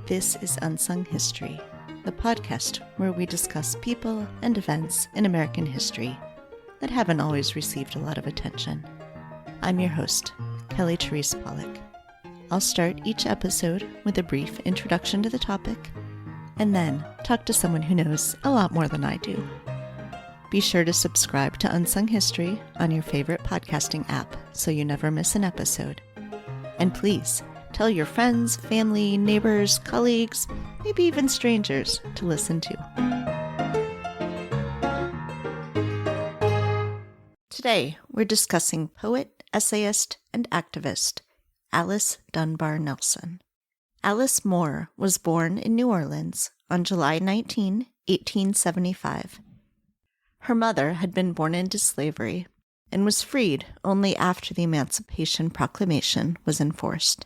This is Unsung History, the podcast where we discuss people and events in American history that haven't always received a lot of attention. I'm your host, Kelly Therese Pollock. I'll start each episode with a brief introduction to the topic, and then talk to someone who knows a lot more than I do. Be sure to subscribe to Unsung History on your favorite podcasting app so you never miss an episode. And please, tell your friends, family, neighbors, colleagues, maybe even strangers to listen to. Today, we're discussing poet, essayist, and activist Alice Dunbar-Nelson. Alice Moore was born in New Orleans on July 19, 1875. Her mother had been born into slavery and was freed only after the Emancipation Proclamation was enforced.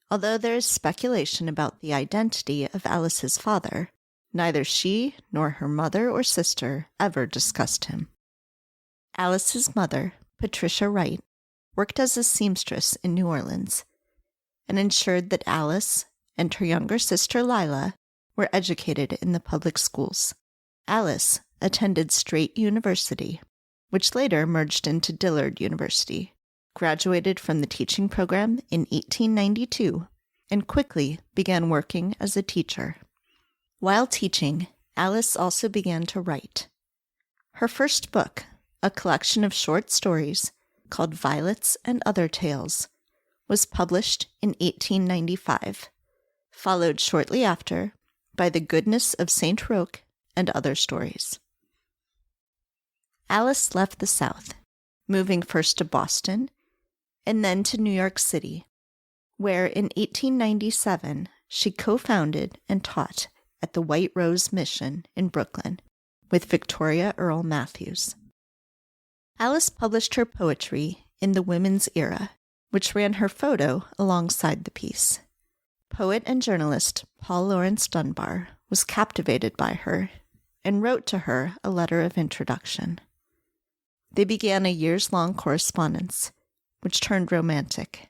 Although there is speculation about the identity of Alice's father, neither she nor her mother or sister ever discussed him. Alice's mother, Patricia Wright, worked as a seamstress in New Orleans and ensured that Alice and her younger sister Lila were educated in the public schools. Alice attended Straight University, which later merged into Dillard University, graduated from the teaching program in 1892, and quickly began working as a teacher. While teaching, Alice also began to write. Her first book, a collection of short stories called Violets and Other Tales, was published in 1895, followed shortly after by The Goodness of St. Roque and Other Stories. Alice left the South, moving first to Boston and then to New York City, where in 1897 she co-founded and taught at the White Rose Mission in Brooklyn with Victoria Earle Matthews. Alice published her poetry in the Women's Era, which ran her photo alongside the piece. Poet and journalist Paul Laurence Dunbar was captivated by her and wrote to her a letter of introduction. They began a years-long correspondence, which turned romantic.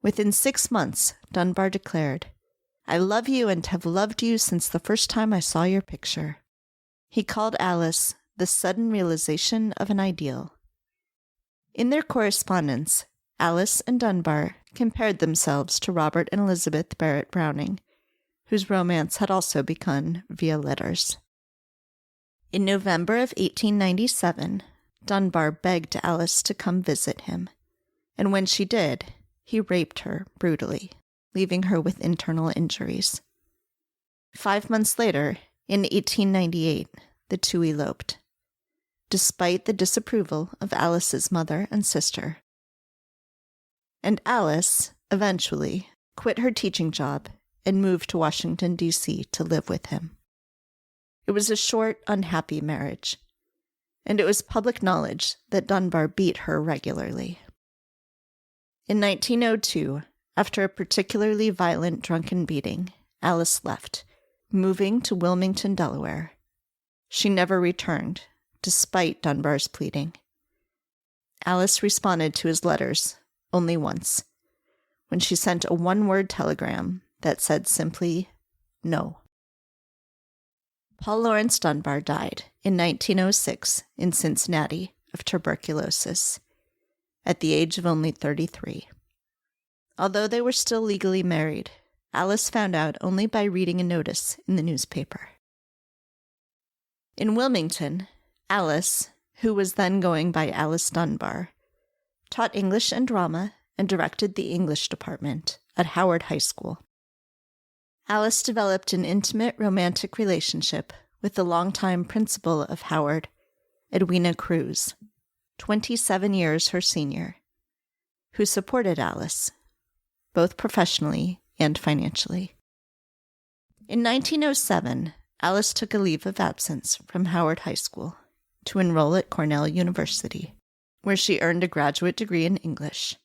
Within 6 months, Dunbar declared, "I love you and have loved you since the first time I saw your picture." He called Alice the sudden realization of an ideal. In their correspondence, Alice and Dunbar compared themselves to Robert and Elizabeth Barrett Browning, whose romance had also begun via letters. In November of 1897, Dunbar begged Alice to come visit him, and when she did, he raped her brutally, leaving her with internal injuries. 5 months later, in 1898, the two eloped, despite the disapproval of Alice's mother and sister. And Alice, eventually, quit her teaching job and moved to Washington, D.C. to live with him. It was a short, unhappy marriage, and it was public knowledge that Dunbar beat her regularly. In 1902, after a particularly violent drunken beating, Alice left, moving to Wilmington, Delaware. She never returned, despite Dunbar's pleading. Alice responded to his letters only once, when she sent a one-word telegram that said simply, "No." Paul Laurence Dunbar died in 1906 in Cincinnati of tuberculosis, at the age of only 33. Although they were still legally married, Alice found out only by reading a notice in the newspaper. In Wilmington, Alice, who was then going by Alice Dunbar, taught English and drama and directed the English department at Howard High School. Alice developed an intimate romantic relationship with the longtime principal of Howard, Edwina Cruz, 27 years her senior, who supported Alice, both professionally and financially. In 1907, Alice took a leave of absence from Howard High School to enroll at Cornell University, where she earned a graduate degree in English.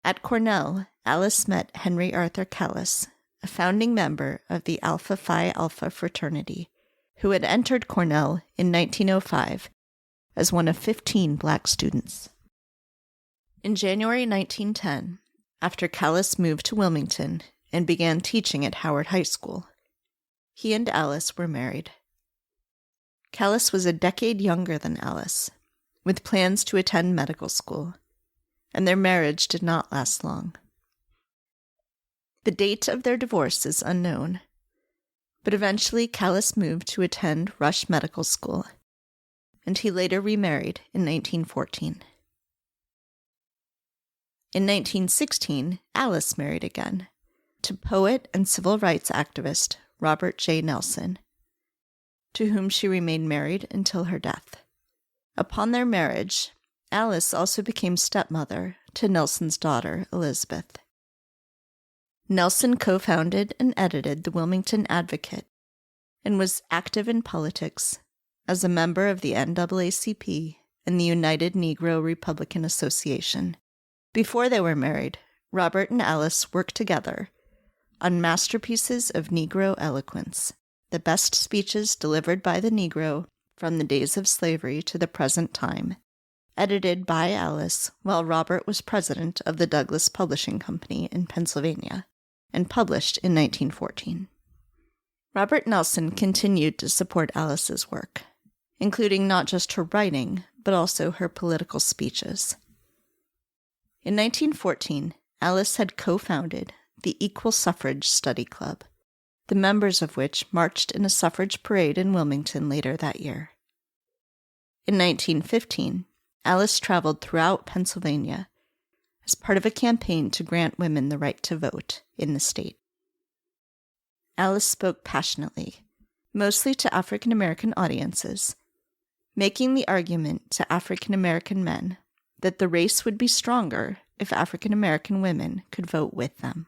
At Cornell, Alice met Henry Arthur Callis, a founding member of the Alpha Phi Alpha fraternity, who had entered Cornell in 1905 as one of 15 Black students. In January 1910, after Callis moved to Wilmington and began teaching at Howard High School. He and Alice were married. Callis was a decade younger than Alice, with plans to attend medical school, and their marriage did not last long. The date of their divorce is unknown, but eventually Callis moved to attend Rush Medical School, and he later remarried in 1914. In 1916, Alice married again, to poet and civil rights activist Robert J. Nelson, to whom she remained married until her death. Upon their marriage, Alice also became stepmother to Nelson's daughter, Elizabeth. Nelson co-founded and edited the Wilmington Advocate and was active in politics as a member of the NAACP and the United Negro Republican Association. Before they were married, Robert and Alice worked together on masterpieces of Negro eloquence, the best speeches delivered by the Negro from the days of slavery to the present time, edited by Alice while Robert was president of the Douglas Publishing Company in Pennsylvania, and published in 1914. Robert Nelson continued to support Alice's work, including not just her writing, but also her political speeches. In 1914, Alice had co-founded the Equal Suffrage Study Club, the members of which marched in a suffrage parade in Wilmington later that year. In 1915, Alice traveled throughout Pennsylvania as part of a campaign to grant women the right to vote in the state. Alice spoke passionately, mostly to African American audiences, making the argument to African American men that the race would be stronger if African American women could vote with them.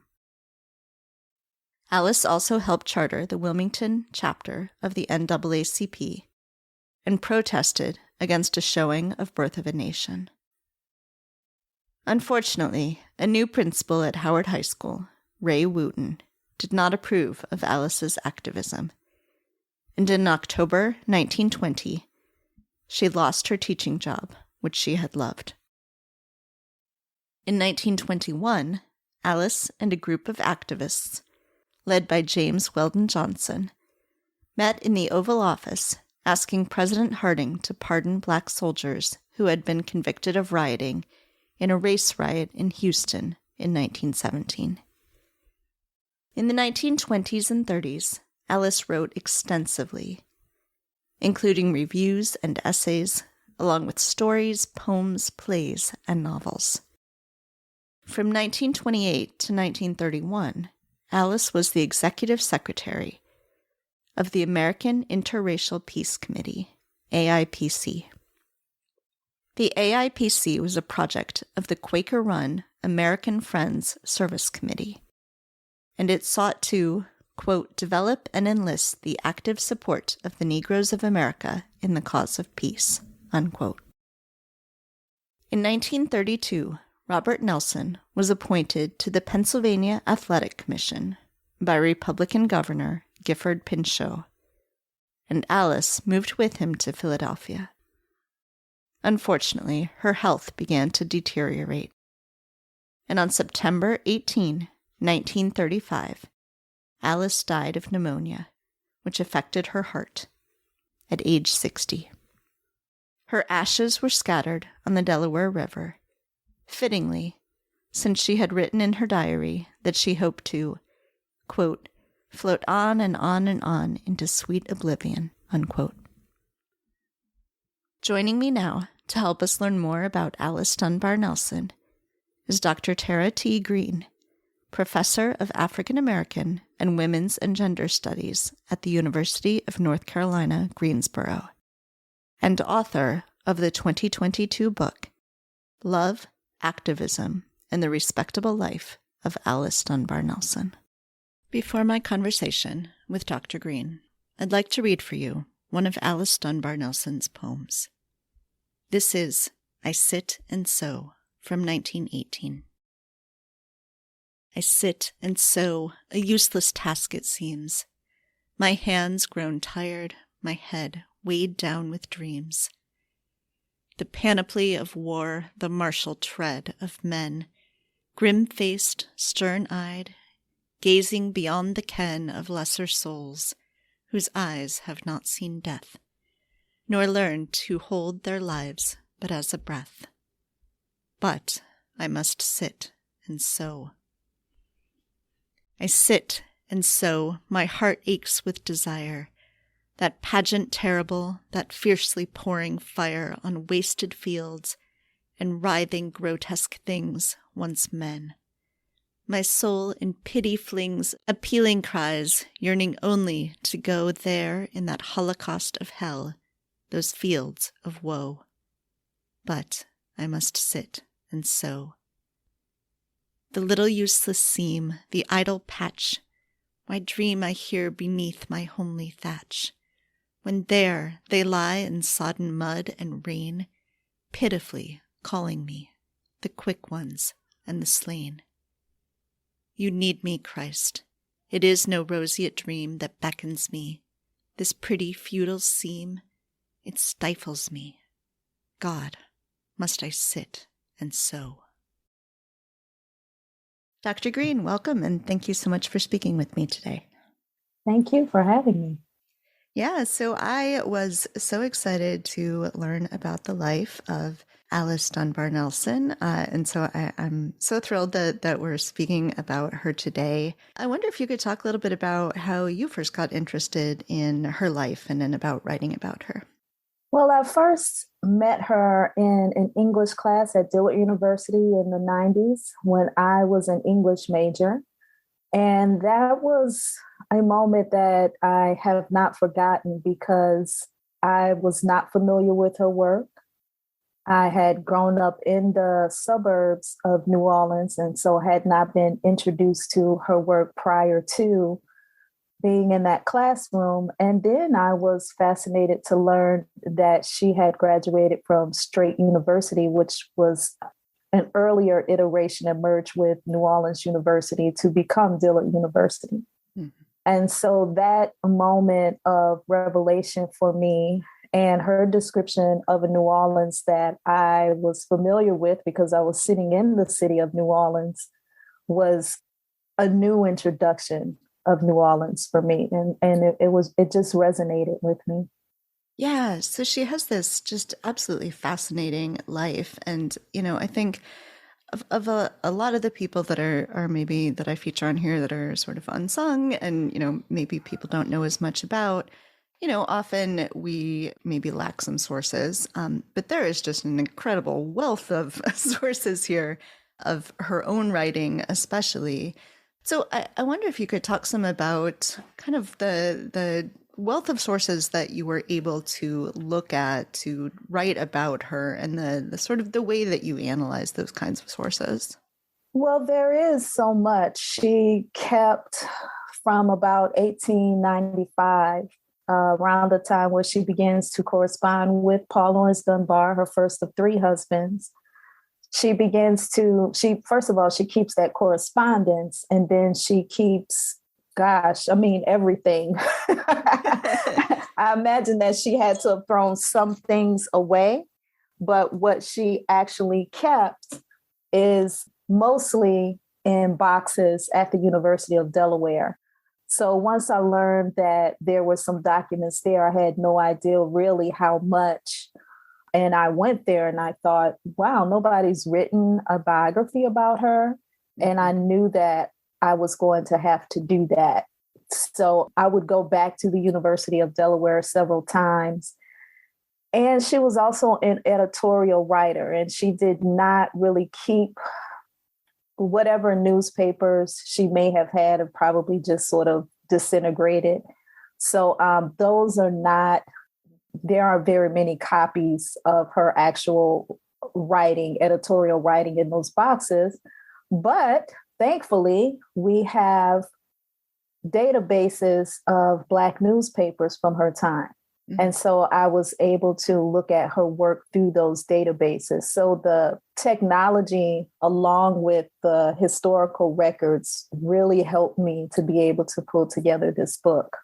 Alice also helped charter the Wilmington chapter of the NAACP and protested against a showing of Birth of a Nation. Unfortunately, a new principal at Howard High School, Ray Wooten, did not approve of Alice's activism, and in October 1920, she lost her teaching job, which she had loved. In 1921, Alice and a group of activists, led by James Weldon Johnson, met in the Oval Office asking President Harding to pardon black soldiers who had been convicted of rioting in a race riot in Houston in 1917. In the 1920s and 30s, Alice wrote extensively, including reviews and essays, along with stories, poems, plays, and novels. From 1928 to 1931, Alice was the executive secretary of the American Interracial Peace Committee, AIPC. The AIPC was a project of the Quaker-run American Friends Service Committee, and it sought to, quote, develop and enlist the active support of the Negroes of America in the cause of peace, unquote. In 1932, Robert Nelson was appointed to the Pennsylvania Athletic Commission by Republican Governor Gifford Pinchot, and Alice moved with him to Philadelphia. Unfortunately, her health began to deteriorate, and on September 18, 1935, Alice died of pneumonia, which affected her heart, at age 60. Her ashes were scattered on the Delaware River, fittingly, since she had written in her diary that she hoped to, quote, float on and on and on into sweet oblivion, unquote. Joining me now to help us learn more about Alice Dunbar-Nelson is Dr. Tara T. Green, Professor of African American and Women's and Gender Studies at the University of North Carolina, Greensboro, and author of the 2022 book, Love, Activism, and the Respectable Life of Alice Dunbar-Nelson. Before my conversation with Dr. Green, I'd like to read for you one of Alice Dunbar-Nelson's poems. This is I Sit and Sew from 1918. I sit and sew, a useless task it seems, my hands grown tired, my head weighed down with dreams. The panoply of war, the martial tread of men, grim-faced, stern-eyed, gazing beyond the ken of lesser souls, whose eyes have not seen death, nor learned to hold their lives but as a breath. But I must sit and sew. I sit and sew, my heart aches with desire, that pageant terrible, that fiercely pouring fire on wasted fields and writhing grotesque things once men. My soul in pity flings appealing cries, yearning only to go there in that holocaust of hell, those fields of woe. But I must sit and sew. The little useless seam, the idle patch, my dream I hear beneath my homely thatch, when there they lie in sodden mud and rain, pitifully calling me, the quick ones and the slain. You need me, Christ. It is no roseate dream that beckons me. This pretty feudal seam, it stifles me. God, must I sit and sew? Dr. Green, welcome, and thank you so much for speaking with me today. Thank you for having me. Yeah, so I was so excited to learn about the life of Alice Dunbar-Nelson, and so I'm so thrilled that we're speaking about her today. I wonder if you could talk a little bit about how you first got interested in her life and then about writing about her. Well, I first met her in an English class at Dillard University in the 90s when I was an English major. And that was a moment that I have not forgotten because I was not familiar with her work. I had grown up in the suburbs of New Orleans, and so had not been introduced to her work prior to being in that classroom. And then I was fascinated to learn that she had graduated from Straight University, which was an earlier iteration and merged with New Orleans University to become Dillard University. Mm-hmm. And so that moment of revelation for me and her description of a New Orleans that I was familiar with because I was sitting in the city of New Orleans was a new introduction of New Orleans for me. And it just resonated with me. Yeah, so she has this just absolutely fascinating life. And, I think of a lot of the people that are maybe that I feature on here that are sort of unsung and, maybe people don't know as much about, often we maybe lack some sources, but there is just an incredible wealth of sources here of her own writing, especially. So I wonder if you could talk some about kind of the wealth of sources that you were able to look at to write about her and the sort of the way that you analyze those kinds of sources. Well, there is so much. She kept from about 1895, around the time where she begins to correspond with Paul Laurence Dunbar, her first of three husbands. She first of all, she keeps that correspondence, and then she keeps, everything. I imagine that she had to have thrown some things away, but what she actually kept is mostly in boxes at the University of Delaware. So once I learned that there were some documents there, I had no idea really how much. And I went there and I thought, wow, nobody's written a biography about her. And I knew that I was going to have to do that. So I would go back to the University of Delaware several times. And she was also an editorial writer, and she did not really keep whatever newspapers she may have had have probably just sort of disintegrated. So there aren't very many copies of her actual writing, editorial writing in those boxes. But thankfully, we have databases of Black newspapers from her time. Mm-hmm. And so I was able to look at her work through those databases. So the technology, along with the historical records, really helped me to be able to pull together this book.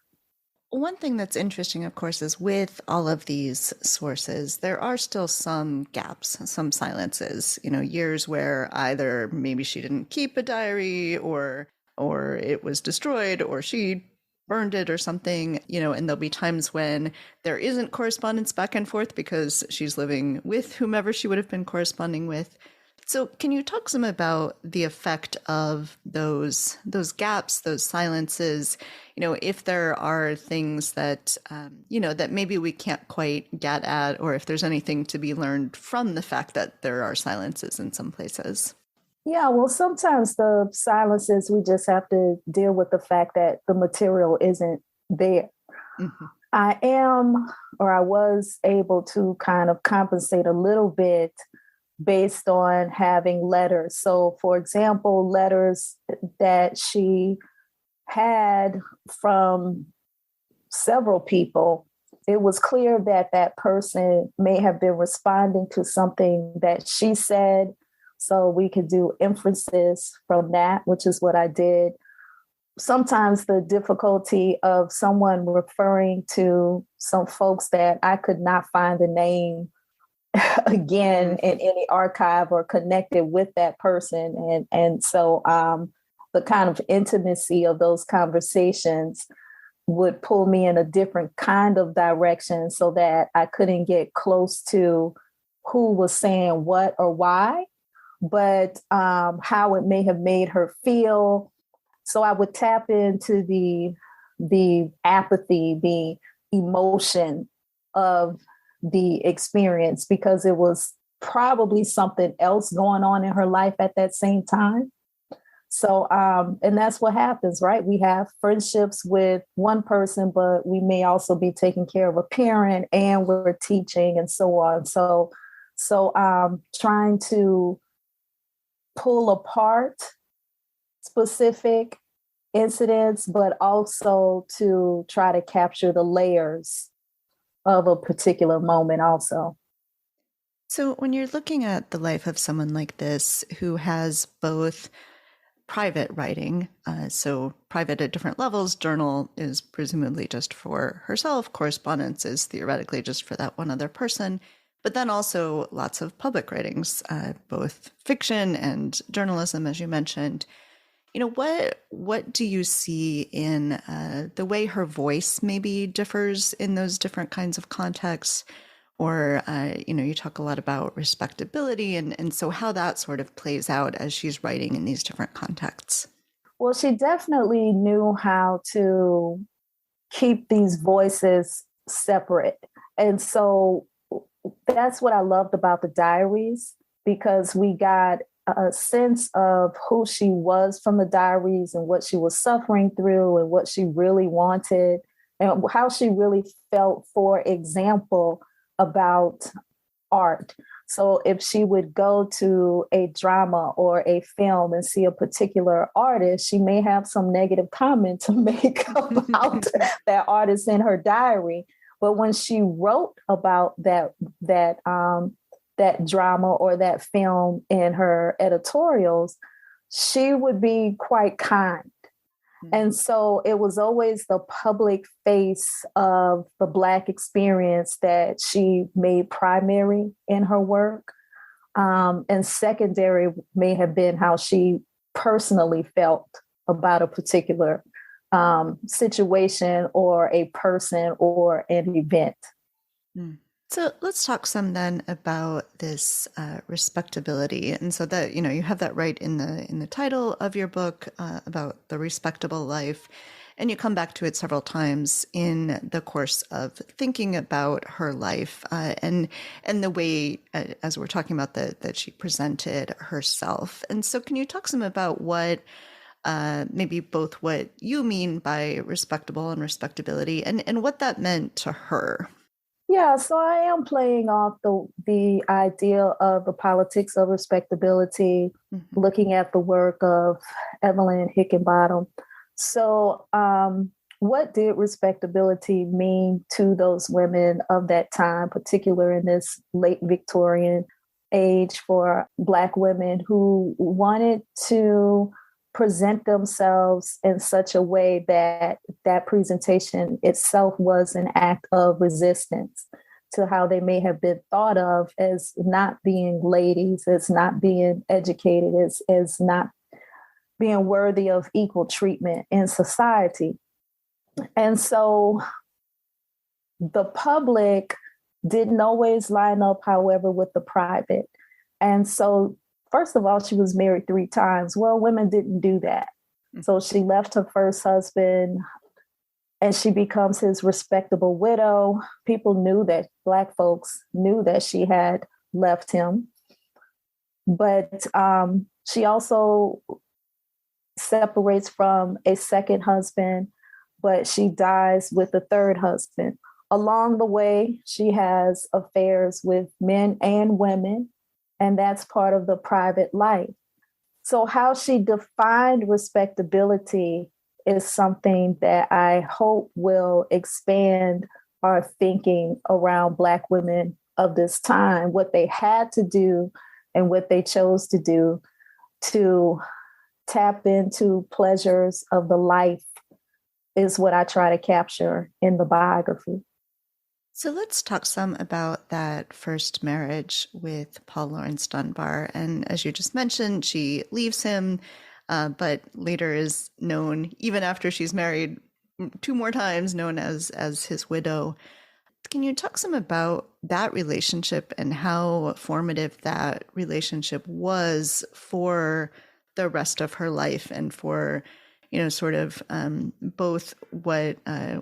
One thing that's interesting, of course, is with all of these sources, there are still some gaps, some silences, years where either maybe she didn't keep a diary or or it was destroyed, or she burned it or something, and there'll be times when there isn't correspondence back and forth because she's living with whomever she would have been corresponding with. So can you talk some about the effect of those gaps, those silences, if there are things that, that maybe we can't quite get at, or if there's anything to be learned from the fact that there are silences in some places? Yeah, well, sometimes the silences, we just have to deal with the fact that the material isn't there. Mm-hmm. I was able to kind of compensate a little bit based on having letters. So, for example, letters that she had from several people, it was clear that that person may have been responding to something that she said. So we could do inferences from that, which is what I did. Sometimes the difficulty of someone referring to some folks that I could not find the name again in any archive or connected with that person. And so the kind of intimacy of those conversations would pull me in a different kind of direction so that I couldn't get close to who was saying what or why, but how it may have made her feel. So I would tap into the apathy, the emotion of the experience, because it was probably something else going on in her life at that same time. So, and that's what happens, right? We have friendships with one person, but we may also be taking care of a parent and we're teaching and so on. So trying to pull apart specific incidents, but also to try to capture the layers of a particular moment also. So when you're looking at the life of someone like this who has both private writing, so private at different levels, journal is presumably just for herself, correspondence is theoretically just for that one other person, but then also lots of public writings, both fiction and journalism, as you mentioned. What do you see in the way her voice maybe differs in those different kinds of contexts? Or, you talk a lot about respectability and so how that sort of plays out as she's writing in these different contexts. Well, she definitely knew how to keep these voices separate. And so that's what I loved about the diaries, because we got a sense of who she was from the diaries and what she was suffering through and what she really wanted and how she really felt, for example, about art. So if she would go to a drama or a film and see a particular artist, she may have some negative comment to make about that artist in her diary. But when she wrote about that drama or that film in her editorials, she would be quite kind. And so it was always the public face of the Black experience that she made primary in her work. And secondary may have been how she personally felt about a particular situation or a person or an event. So let's talk some then about this respectability, and so that you have that right in the title of your book about the respectable life, and you come back to it several times in the course of thinking about her life and the way, as we're talking about, that she presented herself. And so, can you talk some about what maybe both what you mean by respectable and respectability, and what that meant to her? Yeah, so I am playing off the idea of the politics of respectability, looking at the work of Evelyn Hickenbottom. So what did respectability mean to those women of that time, particularly in this late Victorian age, for Black women who wanted to present themselves in such a way that that presentation itself was an act of resistance to how they may have been thought of as not being ladies, as not being educated, as not being worthy of equal treatment in society. And so the public didn't always line up, however, with the private. And so, first of all, she was married 3 times. Well, women didn't do that. So she left her first husband and she becomes his respectable widow. People knew that, Black folks knew that she had left him. But she also separates from a second husband, but she dies with a third husband. Along the way, she has affairs with men and women, and that's part of the private life. So how she defined respectability is something that I hope will expand our thinking around Black women of this time, what they had to do and what they chose to do to tap into pleasures of the life is what I try to capture in the biography. So let's talk some about that first marriage with Paul Laurence Dunbar. And as you just mentioned, she leaves him, but later is known, even after she's married 2 more times, known as his widow. Can you talk some about that relationship and how formative that relationship was for the rest of her life and for, sort of both what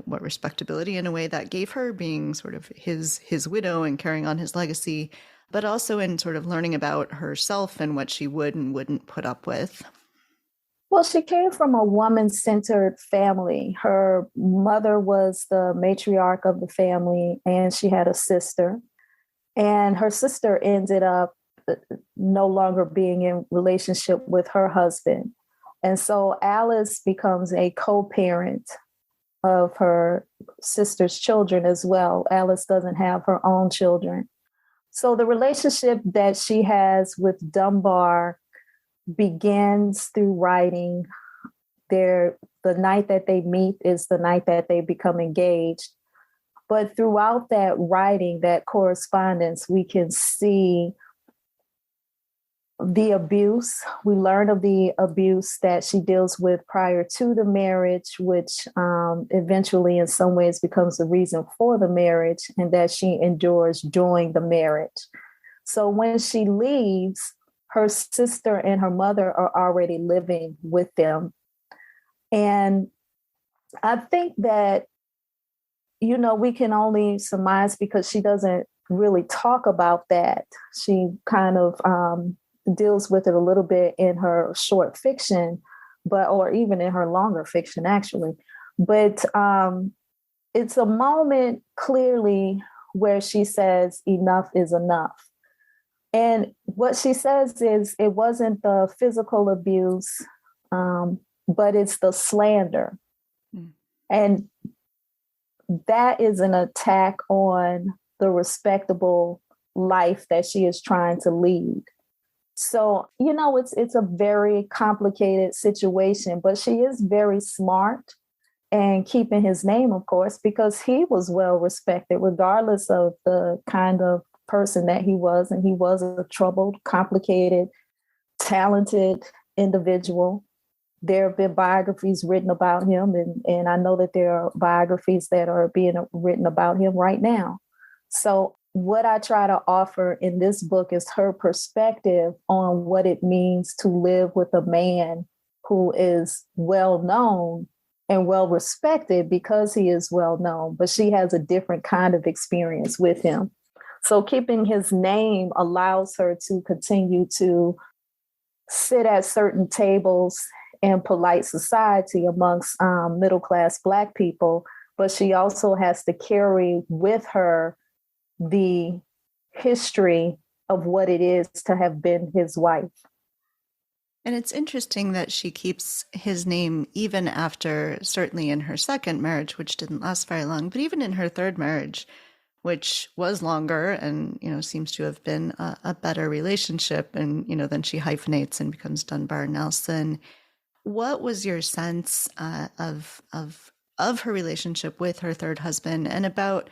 respectability in a way that gave her, being sort of his widow and carrying on his legacy, but also in sort of learning about herself and what she would and wouldn't put up with? Well, she came from a woman-centered family. Her mother was the matriarch of the family, and she had a sister. And her sister ended up no longer being in relationship with her husband. And so Alice becomes a co-parent of her sister's children as well. Alice doesn't have her own children. So the relationship that she has with Dunbar begins through writing. The night that they meet is the night that they become engaged. But throughout that writing, that correspondence, we can see the abuse. We learn of the abuse that she deals with prior to the marriage, which eventually in some ways becomes the reason for the marriage, and that she endures during the marriage. So when she leaves, her sister and her mother are already living with them. And I think that, we can only surmise because she doesn't really talk about that. She kind of deals with it a little bit in her short fiction, or even in her longer fiction, actually. But it's a moment clearly where she says enough is enough. And what she says is it wasn't the physical abuse, but it's the slander. Mm. And that is an attack on the respectable life that she is trying to lead. So, it's a very complicated situation, but she is very smart and keeping his name, of course, because he was well respected, regardless of the kind of person that he was. And he was a troubled, complicated, talented individual. There have been biographies written about him, and I know that there are biographies that are being written about him right now. So what I try to offer in this book is her perspective on what it means to live with a man who is well known and well respected because he is well known, but she has a different kind of experience with him. So keeping his name allows her to continue to sit at certain tables in polite society amongst middle-class Black people, but she also has to carry with her the history of what it is to have been his wife. And it's interesting that she keeps his name even after, certainly in her second marriage, which didn't last very long, but even in her third marriage, which was longer and, seems to have been a better relationship. And, then she hyphenates and becomes DunbarNelson. What was your sense of of her relationship with her third husband and about,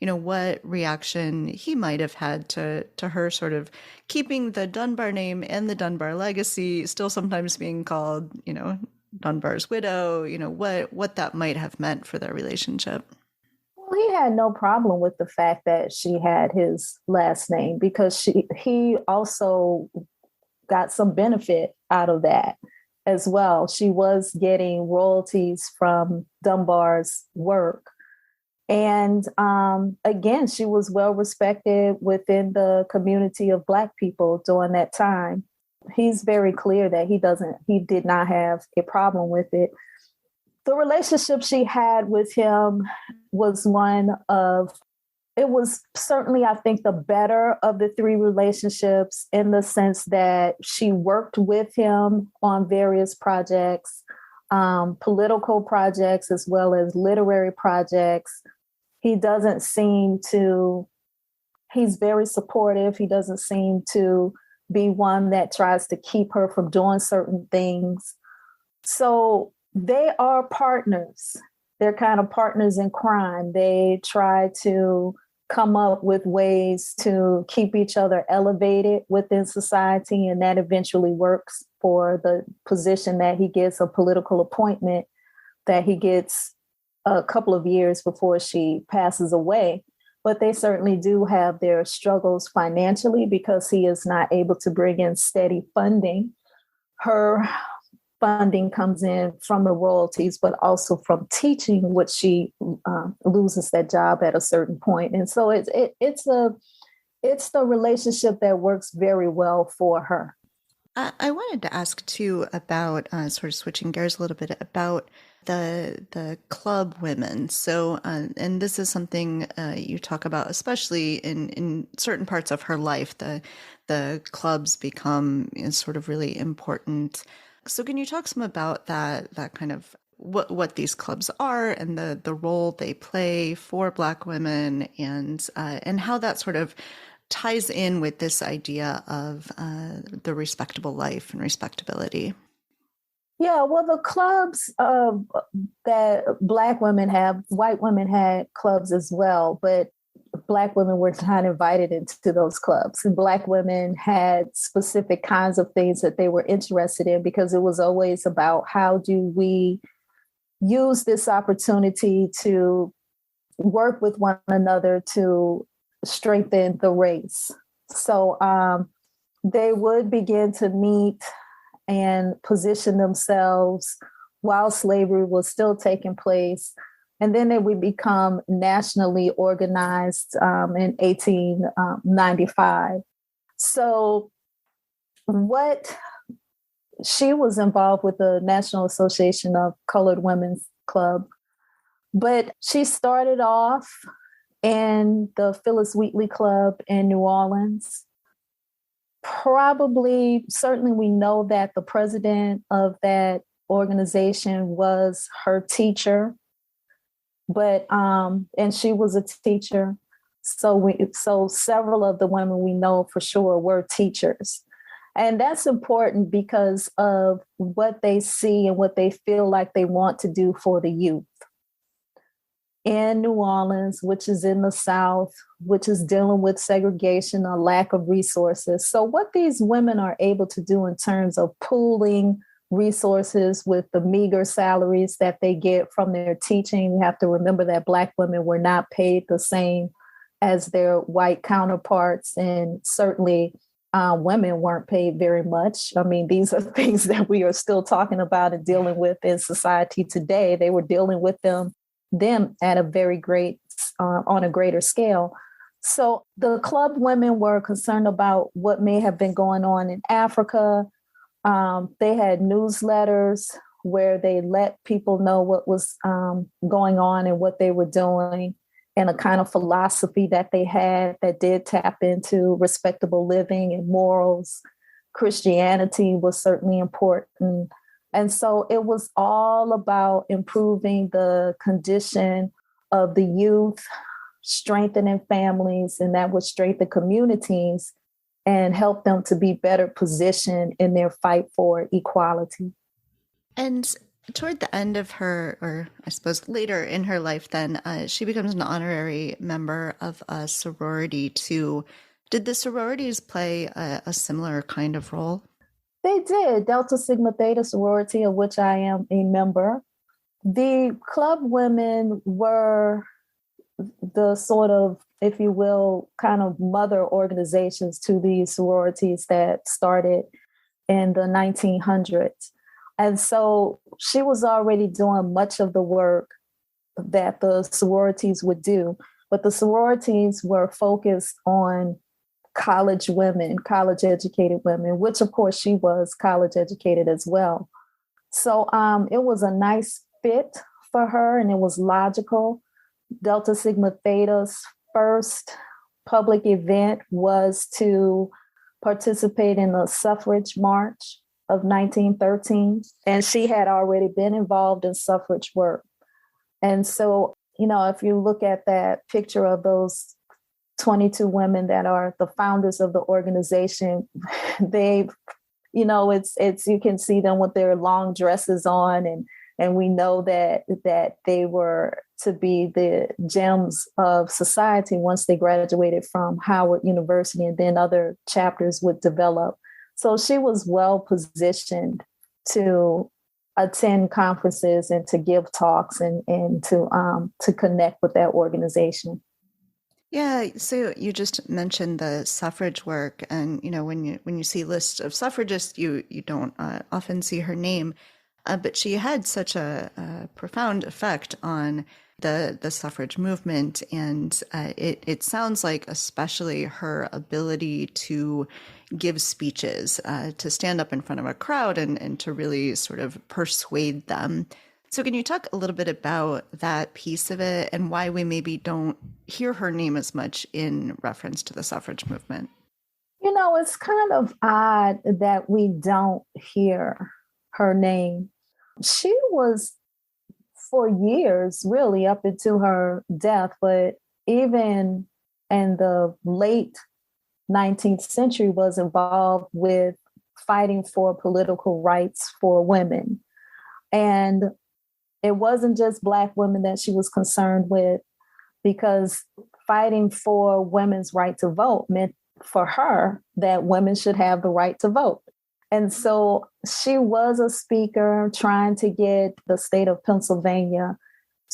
what reaction he might have had to her sort of keeping the Dunbar name and the Dunbar legacy, still sometimes being called, Dunbar's widow, what that might have meant for their relationship. Well, he had no problem with the fact that she had his last name because he also got some benefit out of that as well. She was getting royalties from Dunbar's work. And again, she was well respected within the community of Black people during that time. He's very clear that he did not have a problem with it. The relationship she had with him was it was certainly, I think, the better of the three relationships in the sense that she worked with him on various projects, political projects, as well as literary projects. He's very supportive. He doesn't seem to be one that tries to keep her from doing certain things. So they are partners. They're kind of partners in crime. They try to come up with ways to keep each other elevated within society, and that eventually works for the position that he gets, a political appointment that he gets a couple of years before she passes away. But they certainly do have their struggles financially because he is not able to bring in steady funding. Her funding comes in from the royalties, but also from teaching, which she loses that job at a certain point. And so it's the relationship that works very well for her. I wanted to ask too about sort of switching gears a little bit about the club women. So, and this is something you talk about, especially in certain parts of her life. The clubs become sort of really important. So, can you talk some about that kind of what these clubs are and the role they play for Black women and how that sort of ties in with this idea of the respectable life and respectability? Yeah, well, the clubs that Black women have, white women had clubs as well, but Black women were not invited into those clubs. And Black women had specific kinds of things that they were interested in because it was always about how do we use this opportunity to work with one another to strengthen the race. So they would begin to meet and position themselves while slavery was still taking place. And then they would become nationally organized in 1895. So she was involved with the National Association of Colored Women's Club, but she started off in the Phyllis Wheatley Club in New Orleans. Certainly we know that the president of that organization was her teacher, but and she was a teacher. So several of the women we know for sure were teachers. And that's important because of what they see and what they feel like they want to do for the youth in New Orleans, which is in the South, which is dealing with segregation, a lack of resources. So what these women are able to do in terms of pooling resources with the meager salaries that they get from their teaching, you have to remember that Black women were not paid the same as their white counterparts, and certainly women weren't paid very much. I mean, these are things that we are still talking about and dealing with in society today. They were dealing with them at a very great, on a greater scale. So the club women were concerned about what may have been going on in Africa. They had newsletters where they let people know what was going on and what they were doing, and a kind of philosophy that they had that did tap into respectable living and morals. Christianity was certainly important. And so it was all about improving the condition of the youth, strengthening families, and that would strengthen communities and help them to be better positioned in their fight for equality. And Toward the end of her, or I suppose later in her life, then she becomes an honorary member of a sorority too. Did the sororities play a similar kind of role? They did. Delta Sigma Theta sorority, of which I am a member. The club women were the sort of, if you will, kind of mother organizations to these sororities that started in the 1900s. And so she was already doing much of the work that the sororities would do, but the sororities were focused on college women, college educated women, which of course she was college educated as well. So it was a nice fit for her and it was logical. Delta Sigma Theta's first public event was to participate in the suffrage march of 1913. And she had already been involved in suffrage work. And so, if you look at that picture of those 22 women that are the founders of the organization, they, it's you can see them with their long dresses on, and we know that they were to be the gems of society once they graduated from Howard University, and then other chapters would develop. So she was well positioned to attend conferences and to give talks and to connect with that organization. Yeah, so you just mentioned the suffrage work, and when you see lists of suffragists, you don't often see her name, but she had such a profound effect on the suffrage movement, and it sounds like especially her ability to give speeches, to stand up in front of a crowd and to really sort of persuade them. So can you talk a little bit about that piece of it and why we maybe don't hear her name as much in reference to the suffrage movement? It's kind of odd that we don't hear her name. She was for years, really up until her death, but even in the late 19th century was involved with fighting for political rights for women. And it wasn't just Black women that she was concerned with, because fighting for women's right to vote meant for her that women should have the right to vote. And so she was a speaker trying to get the state of Pennsylvania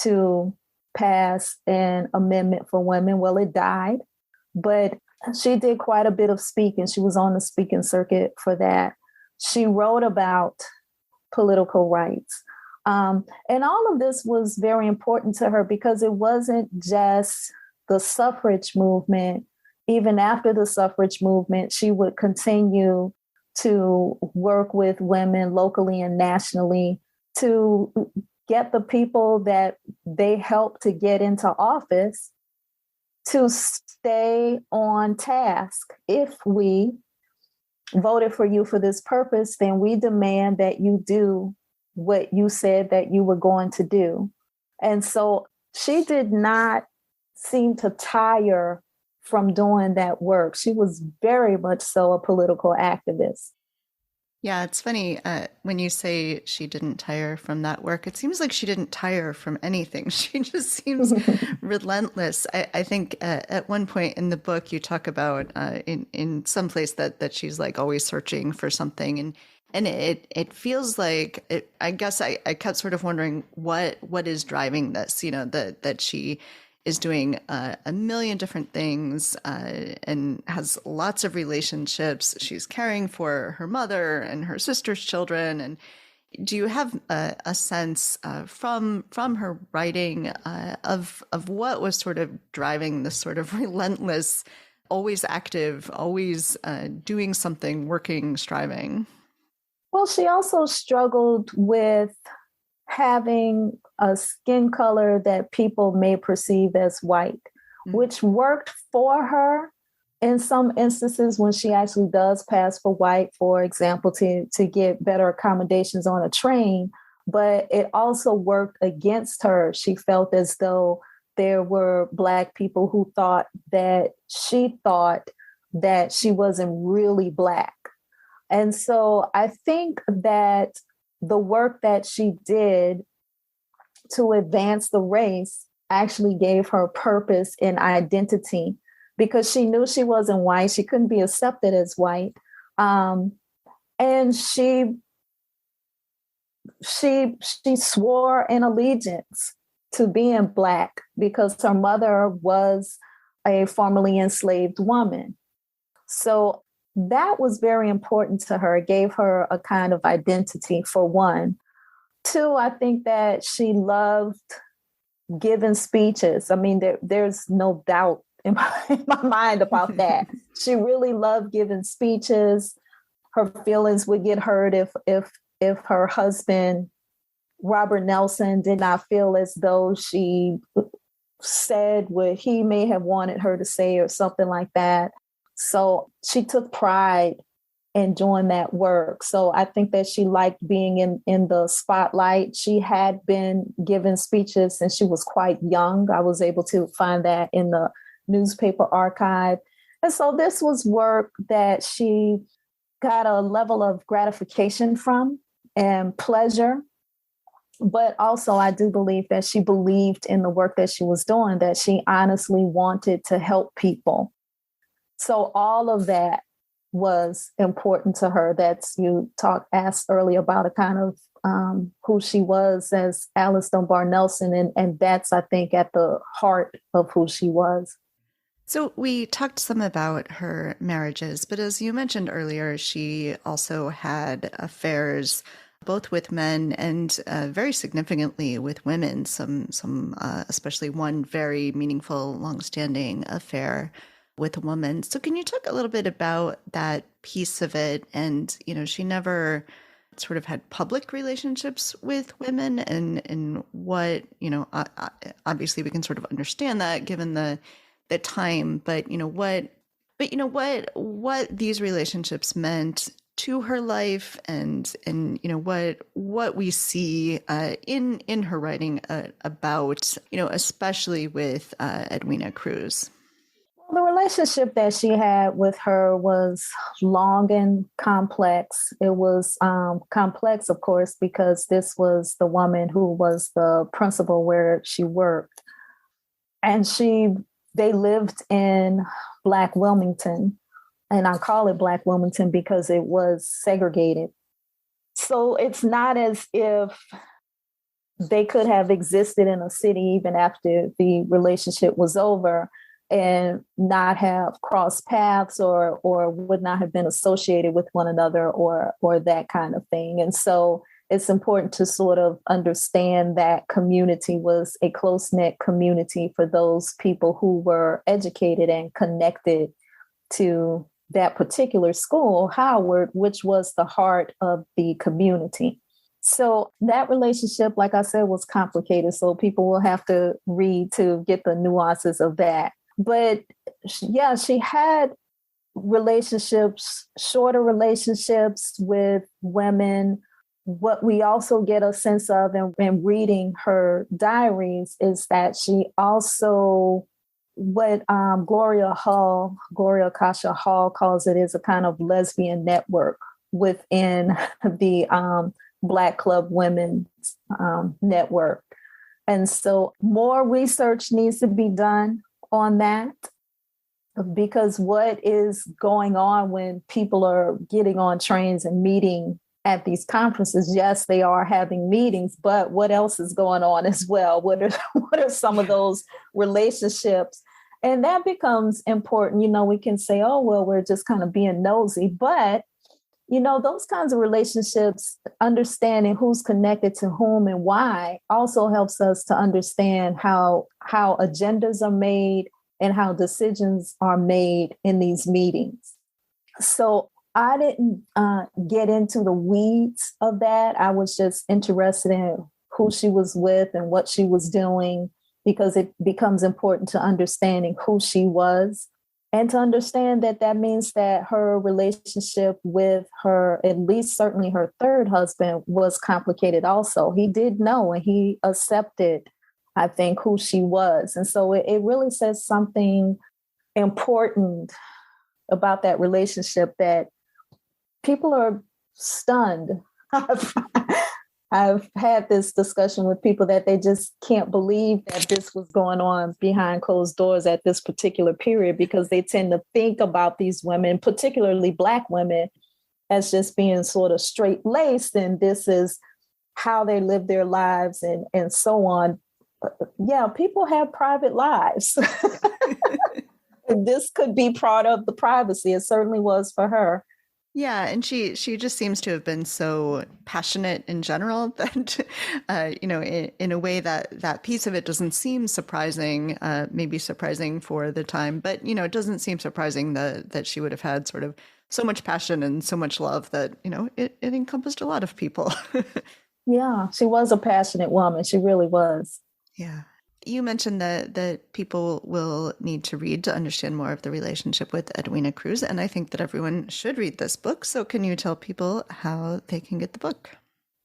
to pass an amendment for women. Well, it died, but she did quite a bit of speaking. She was on the speaking circuit for that. She wrote about political rights. And all of this was very important to her because it wasn't just the suffrage movement. Even after the suffrage movement, she would continue to work with women locally and nationally to get the people that they helped to get into office to stay on task. If we voted for you for this purpose, then we demand that you do what you said that you were going to do. And so she did not seem to tire from doing that work. She was very much so a political activist. Yeah, it's funny when you say she didn't tire from that work. It seems like she didn't tire from anything. She just seems relentless. I think at one point in the book you talk about in some place that she's like always searching for something, and it feels like it, I guess I kept sort of wondering what is driving this. That she is doing a million different things and has lots of relationships. She's caring for her mother and her sister's children. And do you have a sense from her writing of what was sort of driving this sort of relentless, always active, always doing something, working, striving? Well, she also struggled with having a skin color that people may perceive as white, which worked for her in some instances when she actually does pass for white, for example, to get better accommodations on a train. But it also worked against her. She felt as though there were Black people who thought that she wasn't really Black. And so I think that the work that she did to advance the race actually gave her purpose and identity, because she knew she wasn't white. She couldn't be accepted as white. And she swore an allegiance to being Black because her mother was a formerly enslaved woman. So that was very important to her. It gave her a kind of identity, for one. Two, I think that she loved giving speeches. I mean, there's no doubt in my mind about that. She really loved giving speeches. Her feelings would get hurt if her husband, Robert Nelson, did not feel as though she said what he may have wanted her to say or something like that. So she took pride in doing that work. So I think that she liked being in the spotlight. She had been giving speeches since she was quite young. I was able to find that in the newspaper archive. And so this was work that she got a level of gratification from and pleasure. But also, I do believe that she believed in the work that she was doing, that she honestly wanted to help people. So all of that was important to her. That's, you asked earlier about a kind of who she was as Alice Dunbar-Nelson. And that's, I think, at the heart of who she was. So we talked some about her marriages, but as you mentioned earlier, she also had affairs both with men and very significantly with women, especially one very meaningful, longstanding affair with a woman. So can you talk a little bit about that piece of it? And, she never sort of had public relationships with women, and what, obviously we can sort of understand that given the time, but what these relationships meant to her life, and what we see in her writing about, especially with Edwina Cruz. The relationship that she had with her was long and complex. It was complex, of course, because this was the woman who was the principal where she worked. And they lived in Black Wilmington. And I call it Black Wilmington because it was segregated. So it's not as if they could have existed in a city even after the relationship was over and not have crossed paths or would not have been associated with one another or that kind of thing. And so it's important to sort of understand that community was a close-knit community for those people who were educated and connected to that particular school, Howard, which was the heart of the community. So that relationship, like I said, was complicated. So people will have to read to get the nuances of that. But yeah, she had relationships, shorter relationships with women. What we also get a sense of in reading her diaries is that she also, what Gloria Kasha Hall calls it, is a kind of lesbian network within the Black Club Women's network. And so more research needs to be done on that, because what is going on when people are getting on trains and meeting at these conferences? Yes, they are having meetings, but what else is going on as well? What are some of those relationships? And that becomes important. We can say, oh, well, we're just kind of being nosy, but those kinds of relationships, understanding who's connected to whom and why, also helps us to understand how agendas are made and how decisions are made in these meetings. So I didn't get into the weeds of that. I was just interested in who she was with and what she was doing, because it becomes important to understanding who she was. And to understand that means that her relationship with her, at least certainly her third husband, was complicated also. He did know and he accepted, I think, who she was. And so it really says something important about that relationship, that people are stunned I've had this discussion with people that they just can't believe that this was going on behind closed doors at this particular period, because they tend to think about these women, particularly Black women, as just being sort of straight-laced, and this is how they live their lives and so on. Yeah, people have private lives. This could be part of the privacy. It certainly was for her. Yeah, and she just seems to have been so passionate in general that, in a way that piece of it doesn't seem surprising, maybe surprising for the time, but, it doesn't seem surprising that she would have had sort of so much passion and so much love that, it encompassed a lot of people. Yeah, she was a passionate woman. She really was. Yeah. You mentioned that people will need to read to understand more of the relationship with Edwina Cruz, and I think that everyone should read this book. So can you tell people how they can get the book?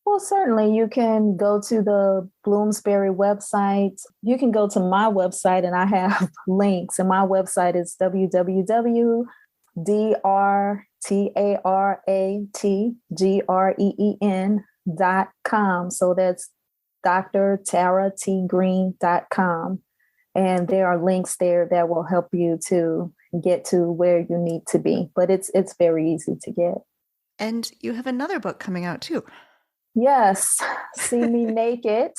Well, certainly. You can go to the Bloomsbury website. You can go to my website, and I have links. And my website is www.drtaratgreen.com. So that's drtaratgreen.com. And there are links there that will help you to get to where you need to be. But it's very easy to get. And you have another book coming out too. Yes. See Me Naked.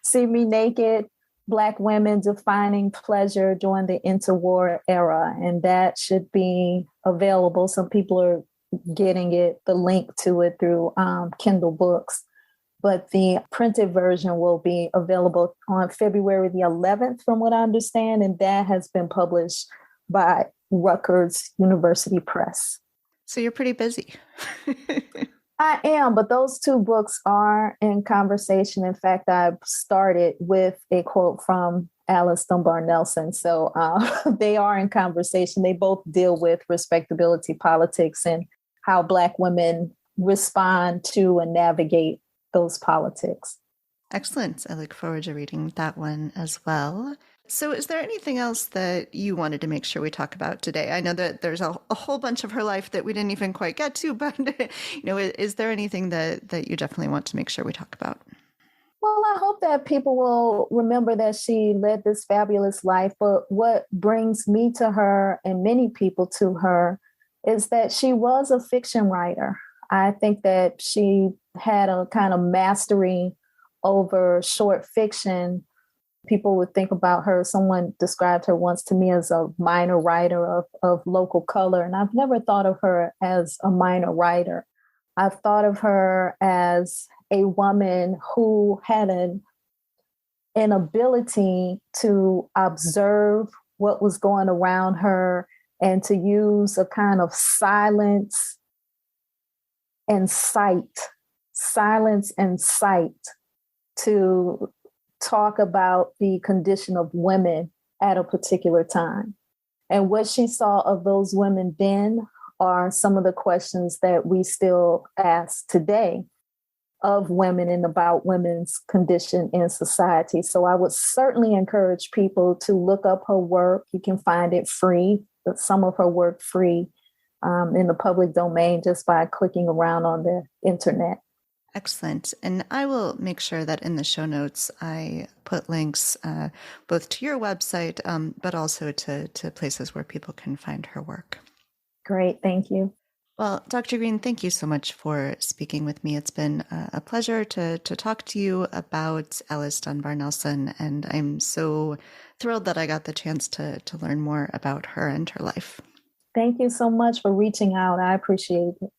See Me Naked, Black Women Defining Pleasure During the Interwar Era. And that should be available. Some people are getting the link to it through Kindle Books. But the printed version will be available on February the 11th, from what I understand. And that has been published by Rutgers University Press. So you're pretty busy. I am, but those two books are in conversation. In fact, I started with a quote from Alice Dunbar-Nelson. So they are in conversation. They both deal with respectability politics and how Black women respond to and navigate those politics. Excellent. I look forward to reading that one as well. So is there anything else that you wanted to make sure we talk about today? I know that there's a whole bunch of her life that we didn't even quite get to, but is there anything that you definitely want to make sure we talk about? Well, I hope that people will remember that she led this fabulous life. But what brings me to her and many people to her is that she was a fiction writer. I think that she had a kind of mastery over short fiction. People would think about her. Someone described her once to me as a minor writer of local color. And I've never thought of her as a minor writer. I've thought of her as a woman who had an ability to observe what was going around her and to use a kind of silence and sight to talk about the condition of women at a particular time. And what she saw of those women then are some of the questions that we still ask today of women and about women's condition in society. So I would certainly encourage people to look up her work. You can find it free, some of her work free in the public domain just by clicking around on the internet. Excellent. And I will make sure that in the show notes, I put links both to your website, but also to places where people can find her work. Great. Thank you. Well, Dr. Green, thank you so much for speaking with me. It's been a pleasure to talk to you about Alice Dunbar-Nelson, and I'm so thrilled that I got the chance to learn more about her and her life. Thank you so much for reaching out. I appreciate it.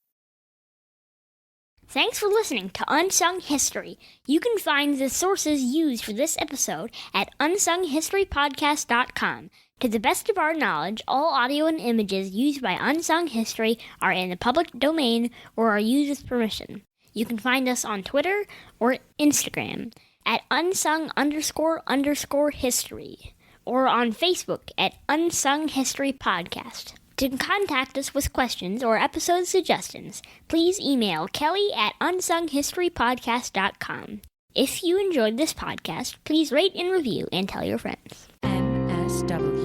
Thanks for listening to Unsung History. You can find the sources used for this episode at unsunghistorypodcast.com. To the best of our knowledge, all audio and images used by Unsung History are in the public domain or are used with permission. You can find us on Twitter or Instagram at unsung__history or on Facebook at Unsung History Podcast. To contact us with questions or episode suggestions, please email Kelly at unsunghistorypodcast.com. If you enjoyed this podcast, please rate and review and tell your friends. MSW